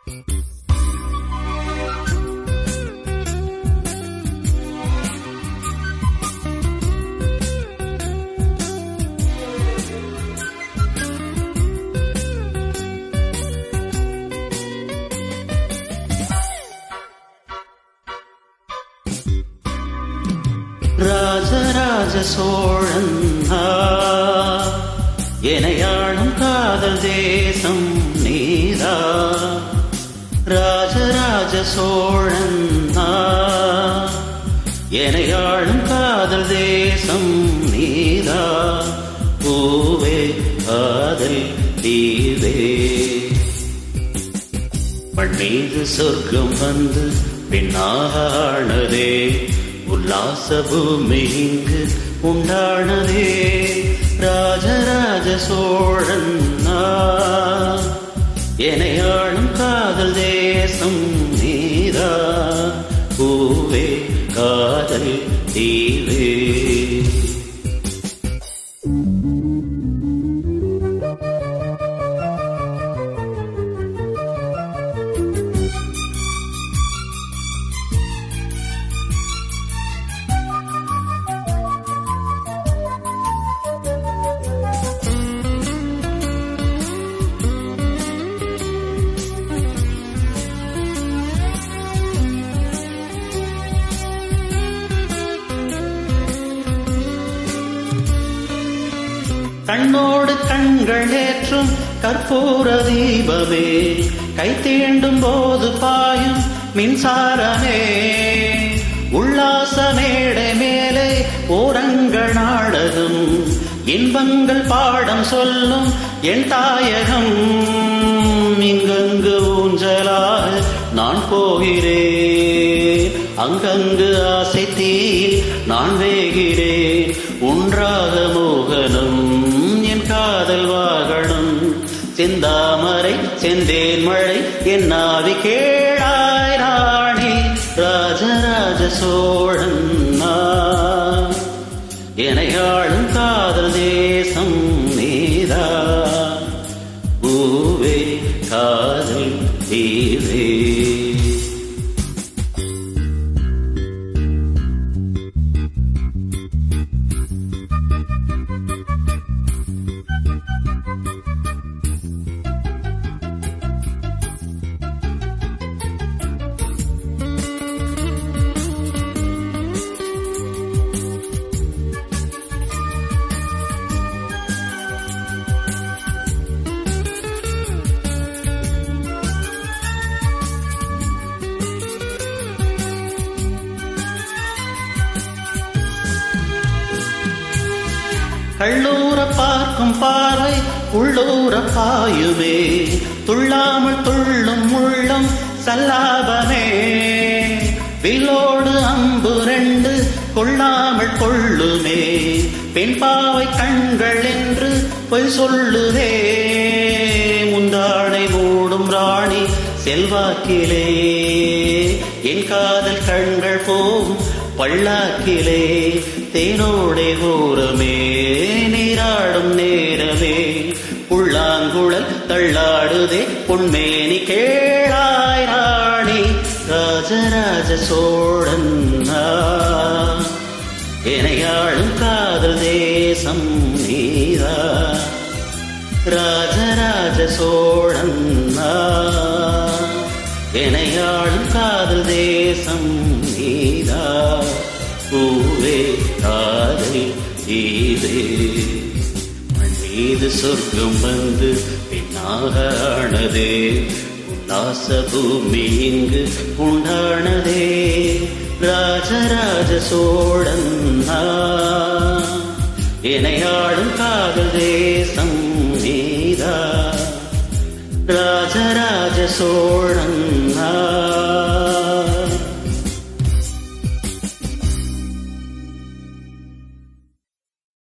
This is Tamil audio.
ராஜராஜ சோழன் எனையாளும் காதல் தேசம் நீதா. ராஜராஜ சோழன் எனையாளும் காதல் தேசம் நீதா. பூவே காதல் தீவே மண்மீது சொர்க்கம் வந்து பின்னானதே. உல்லாச பூமி இங்கு உண்டானதே. ராஜராஜ சோழன் எனையாளும் காதல் தேசம் நீதா. பூவே காதல் தீவே கண்ணோடு கண்கள் ஏற்றும் கற்பூர தீபமே. கை தீண்டும் போது பாயும் மின்சாரமே. உல்லாச மேடை மேலே ஓரங்கள் நாடகம். இன்பங்கள் பாடம் சொல்லும் என் தாயகம். இங்கங்கு ஊஞ்சலாக நான் போகிறேன். அங்கங்கு ஆசை தீயில் நான் வேகிறேன். ஒன்றாக மோகனம் என் காதல் வாகனம். செந்தாமரை செந்தேன் மழை என் நாவி கேளாய் ராணி. ராஜராஜ சோழன் எனையாளும் காதல் தேசம் நீதா. பூவே காதல் தீவே கள்ளூர பார்க்கும் பார்வை உள்ளூர பாயுமே. துள்ளாமல் துள்ளும் உள்ளம் சல்லாபமே. வில்லோடு அம்பு ரெண்டு கொள்ளாமல் கொள்ளுமே. பெண் பாவை கண்கள் என்று பொய் சொல்லுதே. முந்தாடை மூடும் ராணி செல்வாக்கிலே. என் காதல் கண்கள் போகும் பள்ளாக்கிலே. தேனோடே ஓரமே நீராடும் நேரமே. புல்லாங்குழல் தள்ளாடுதே பொன்மேனி கேளாய் ராணி. ராஜராஜ சோழன் எனையாளும் காதல் தேசம் நீதா. ராஜராஜ சோழன் எனையாளும் காதல் தேசம் நீதா. பூவே காதல் தீவே மண்மீது சொர்க்கம் வந்து பின்னானதே. உல்லாச பூமி இங்கு உண்டானதே. ராஜராஜ சோழன் எனையாளும் காதல் தேசம் நீதா. ராஜராஜ சோழன்